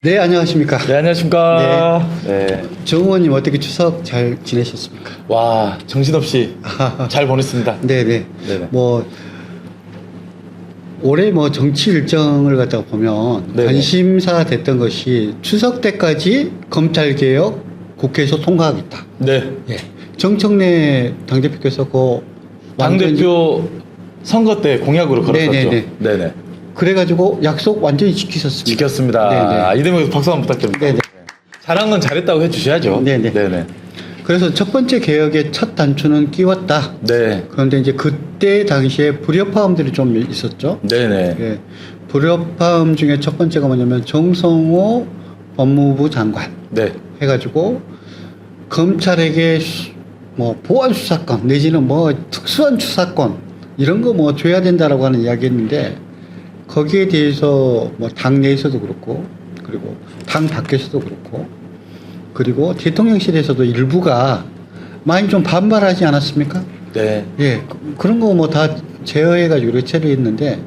네, 안녕하십니까. 네, 안녕하십니까. 네. 정 의원님 어떻게 추석 잘 지내셨습니까? 와, 정신없이 잘 보냈습니다. 네네. 네네. 뭐, 올해 뭐 정치 일정을 갖다가 보면 네네. 관심사 됐던 것이 추석 때까지 검찰개혁 국회에서 통과하겠다. 네. 예. 정청래 당대표께서 그 당대표 선거 때 공약으로 걸었었죠. 네네네. 네네. 그래가지고 약속 완전히 지키셨습니다. 지켰습니다. 네네. 이 대목에서 박수 한번 부탁드립니다. 네네. 잘한 건 잘했다고 해주셔야죠. 네네. 네네. 그래서 첫 번째 개혁의 첫 단추는 끼웠다. 네. 그런데 이제 그때 당시에 불협화음들이 좀 있었죠. 네네. 예. 불협화음 중에 첫 번째가 뭐냐면 정성호 법무부 장관 네. 해가지고 검찰에게 뭐 보안 수사권 내지는 뭐 특수한 수사권 이런 거 뭐 줘야 된다라고 하는 이야기했는데 거기에 대해서 뭐 당 내에서도 그렇고 그리고 당 밖에서도 그렇고 그리고 대통령실에서도 일부가 많이 좀 반발하지 않았습니까? 네. 예, 그런 거 뭐 다 제어해가지고 이렇게 처리했는데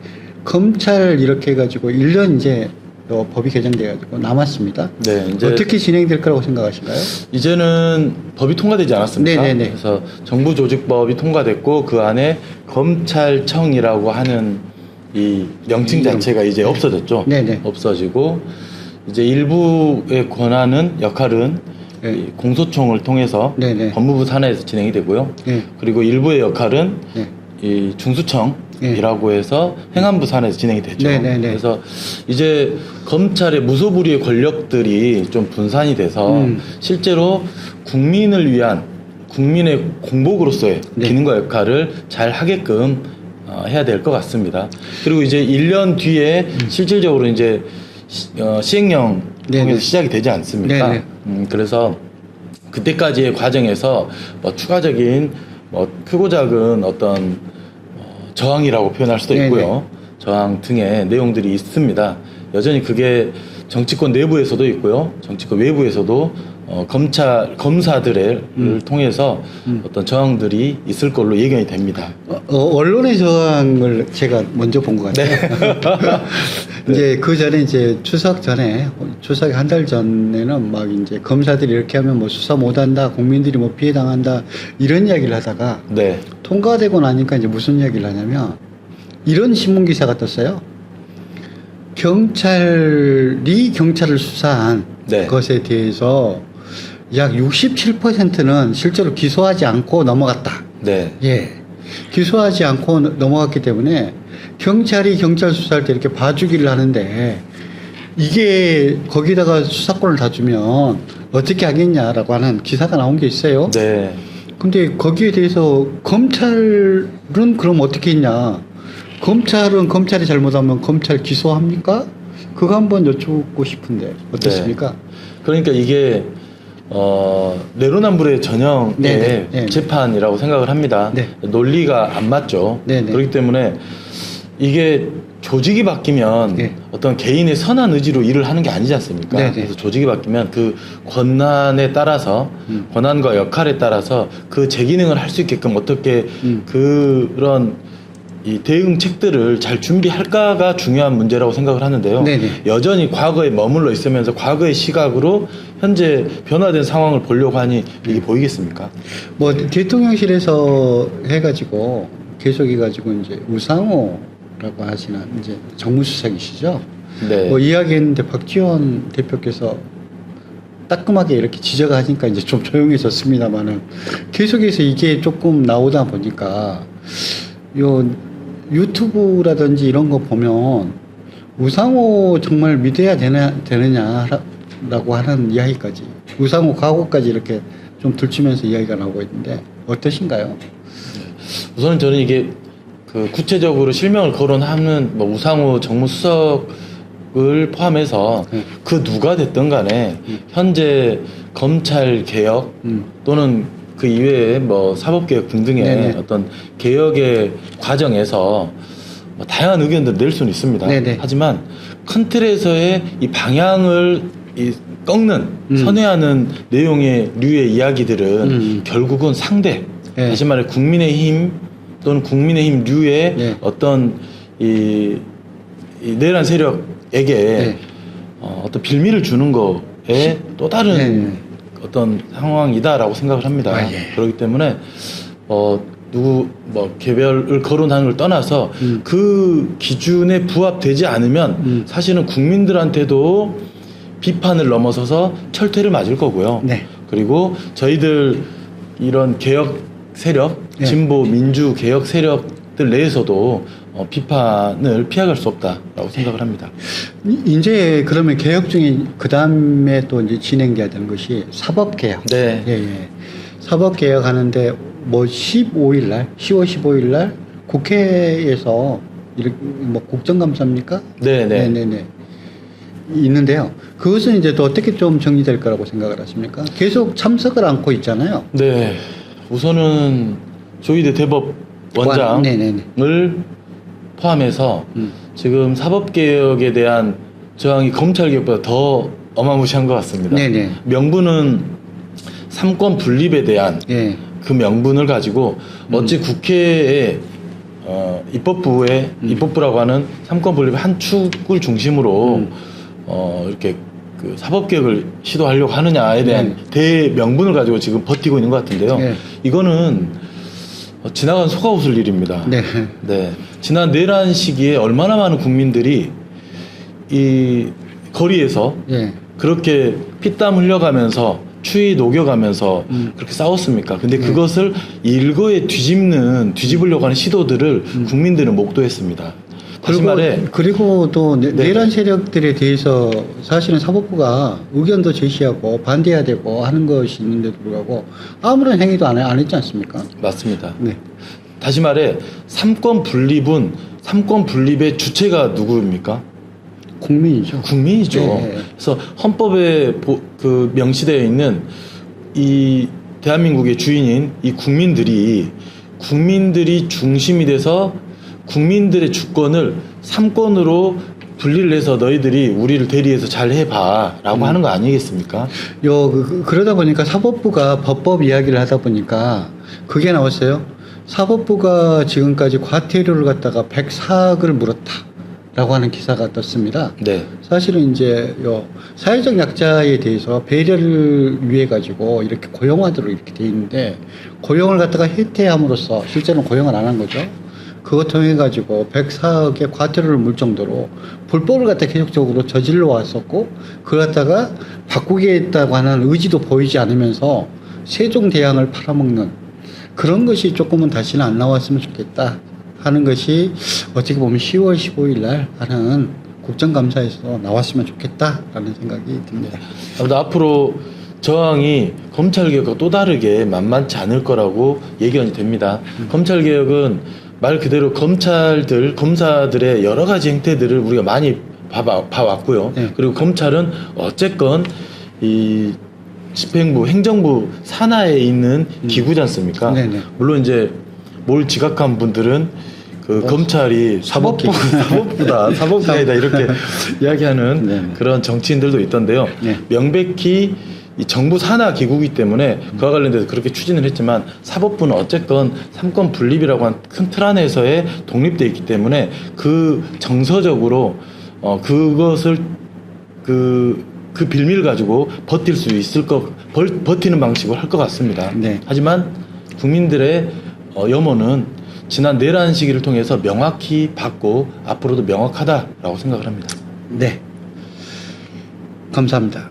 검찰 이렇게 해가지고 1년 이제 법이 개정돼가지고 남았습니다. 네. 이제 어떻게 진행될 거라고 생각하신가요? 이제는 법이 통과되지 않았습니까? 네네네. 그래서 정부조직법이 통과됐고 그 안에 검찰청이라고 하는 이 명칭 자체가 이제 없어졌죠. 네네. 없어지고 이제 일부의 권한은 역할은 네. 이 공소청을 통해서 네네. 법무부 산하에서 진행이 되고요. 네. 그리고 일부의 역할은 네. 이 중수청이라고 해서 행안부 산하에서 진행이 되죠. 네네네. 그래서 이제 검찰의 무소불위의 권력들이 좀 분산이 돼서 실제로 국민을 위한 국민의 공복으로서의 네. 기능과 역할을 잘 하게끔 해야 될 것 같습니다. 그리고 이제 1년 뒤에 실질적으로 이제 시행령 네네. 통해서 시작이 되지 않습니까? 네네. 그래서 그때까지의 과정에서 뭐 추가적인 뭐 크고 작은 어떤 저항이라고 표현할 수도 네네. 있고요. 저항 등의 내용들이 있습니다. 여전히 그게 정치권 내부에서도 있고요. 정치권 외부에서도 검사들을 통해서 어떤 저항들이 있을 걸로 예견이 됩니다. 언론의 저항을 제가 먼저 본 것 같아요. 이제 그 전에 이제 추석 전에 추석 한 달 전에는 막 이제 검사들이 이렇게 하면 뭐 수사 못한다, 국민들이 뭐 피해 당한다 이런 이야기를 하다가 네. 통과되고 나니까 이제 무슨 이야기를 하냐면 이런 신문 기사가 떴어요. 경찰이 경찰을 수사한 네. 것에 대해서 약 67%는 실제로 기소하지 않고 넘어갔다. 네. 예. 기소하지 않고 넘어갔기 때문에 경찰이 경찰 수사할 때 이렇게 봐주기를 하는데 이게 거기다가 수사권을 다 주면 어떻게 하겠냐라고 하는 기사가 나온 게 있어요. 네. 근데 거기에 대해서 검찰은 그럼 어떻게 했냐? 검찰은 검찰이 잘못하면 검찰 기소합니까? 그거 한번 여쭙고 싶은데 어떻습니까? 그러니까 이게 내로남불의 전형의 네네. 네. 재판이라고 생각을 합니다. 네. 논리가 안 맞죠. 네네. 그렇기 때문에 이게 조직이 바뀌면 네. 어떤 개인의 선한 의지로 일을 하는 게 아니지 않습니까? 네네. 그래서 조직이 바뀌면 그 권한에 따라서 권한과 역할에 따라서 그 제 기능을 할 수 있게끔 어떻게 그런 이 대응책들을 잘 준비할까가 중요한 문제라고 생각을 하는데요. 네네. 여전히 과거에 머물러 있으면서 과거의 시각으로 현재 변화된 상황을 보려고 하니 이게 보이겠습니까? 뭐 대통령실에서 해가지고 계속해가지고 이제 우상호라고 하시는 이제 정무수석이시죠. 네. 뭐 이야기했는데 박지원 대표께서 따끔하게 이렇게 지적을 하니까 이제 좀 조용해졌습니다만은 계속해서 이게 조금 나오다 보니까 요 유튜브라든지 이런 거 보면 우상호 정말 믿어야 되느냐라고 하는 이야기까지 우상호 과거까지 이렇게 좀 들추면서 이야기가 나오고 있는데 어떠신가요? 우선은 저는 이게 그 구체적으로 실명을 거론하는 뭐 우상호 정무수석을 포함해서 그 누가 됐든 간에 현재 검찰 개혁 또는 그 이외에 뭐 사법개혁 등등의 네네. 어떤 개혁의 과정에서 뭐 다양한 의견들을 낼 수는 있습니다. 네네. 하지만 큰 틀에서의 이 방향을 꺾는 선회하는 내용의 류의 이야기들은 결국은 상대 네. 다시 말해 국민의힘 또는 국민의힘 류의 네. 어떤 이 내란 세력에게 네. 어떤 빌미를 주는 거에 또 다른 네. 어떤 상황이다라고 생각을 합니다. 아, 예. 그렇기 때문에 누구 뭐 개별을 거론하는 걸 떠나서 그 기준에 부합되지 않으면 사실은 국민들한테도 비판을 넘어서서 철퇴를 맞을 거고요. 네. 그리고 저희들 이런 개혁 세력, 네. 진보 민주 개혁 세력들 내에서도 비판을 피해갈 수 없다라고 생각을 합니다. 이제 그러면 개혁 중에 그 다음에 또 이제 진행돼야 되는 것이 사법개혁. 네. 예, 예. 사법개혁 하는데 뭐 15일 날, 10월 15일 날 국회에서 이렇게 뭐 국정감사입니까? 네, 네. 네네네. 있는데요. 그것은 이제 또 어떻게 좀 정리될 거라고 생각을 하십니까? 계속 참석을 않고 있잖아요. 네. 우선은 조희대 대법 원장을 네네네. 포함해서 지금 사법개혁에 대한 저항이 검찰개혁보다 더 어마무시한 것 같습니다. 네네. 명분은 삼권 분립에 대한 예. 그 명분을 가지고 어찌 국회에 입법부라고 하는 삼권 분립의 한 축을 중심으로 이렇게 그 사법개혁을 시도하려고 하느냐에 대한 대명분을 가지고 지금 버티고 있는 것 같은데요. 네. 이거는 지나간 소가 웃을 일입니다. 네. 네. 지난 내란 시기에 얼마나 많은 국민들이 이 거리에서 예. 그렇게 피땀 흘려가면서 추위 녹여가면서 그렇게 싸웠습니까? 근데 그것을 일거에 뒤집으려고 하는 시도들을 국민들은 목도했습니다. 다시 말해, 그리고 또 네. 내란 세력들에 대해서 사실은 사법부가 의견도 제시하고 반대해야 되고 하는 것이 있는데도 불구하고 아무런 행위도 안 했지 않습니까? 맞습니다. 네. 다시 말해, 삼권 분립의 주체가 누구입니까? 국민이죠. 국민이죠. 네. 그래서 헌법에 명시되어 있는 이 대한민국의 주인인 이 국민들이 중심이 돼서 국민들의 주권을 삼권으로 분리를 해서 너희들이 우리를 대리해서 잘 해봐라고 하는 거 아니겠습니까? 그러다 보니까 사법부가 법법 이야기를 하다 보니까 그게 나왔어요. 사법부가 지금까지 과태료를 갖다가 104억을 물었다라고 하는 기사가 떴습니다. 네. 사실은 이제 사회적 약자에 대해서 배려를 위해 가지고 이렇게 고용하도록 이렇게 돼 있는데 고용을 갖다가 혜택함으로써 실제로는 고용을 안 한 거죠. 그거 통해 가지고 104억의 과태료를 물 정도로 불법을 갖다 계속적으로 저질러 왔었고 그걸 갖다가 바꾸겠다고 하는 의지도 보이지 않으면서 세종대왕을 팔아먹는 그런 것이 조금은 다시는 안 나왔으면 좋겠다 하는 것이 어떻게 보면 10월 15일 날 하는 국정감사에서 나왔으면 좋겠다라는 생각이 듭니다. 아무튼 앞으로 저항이 검찰개혁과 또 다르게 만만치 않을 거라고 예견이 됩니다. 검찰개혁은 말 그대로 검사들의 여러 가지 행태들을 우리가 많이 봐왔고요. 네. 그리고 검찰은 어쨌건 이 집행부, 행정부 산하에 있는 기구지 않습니까? 네네. 물론 이제 뭘 지각한 분들은 검찰이 사법부다 이렇게 이야기하는 네네. 그런 정치인들도 있던데요. 네. 명백히 이 정부 산하 기구이기 때문에 그와 관련돼서 그렇게 추진을 했지만 사법부는 어쨌건 삼권 분립이라고 한 큰 틀 안에서의 독립되어 있기 때문에 그 정서적으로 그것을 그 빌미를 가지고 버틸 수 있을 버티는 방식으로 할 것 같습니다. 네. 하지만 국민들의 염원은 지난 내란 시기를 통해서 명확히 받고 앞으로도 명확하다라고 생각을 합니다. 네. 감사합니다.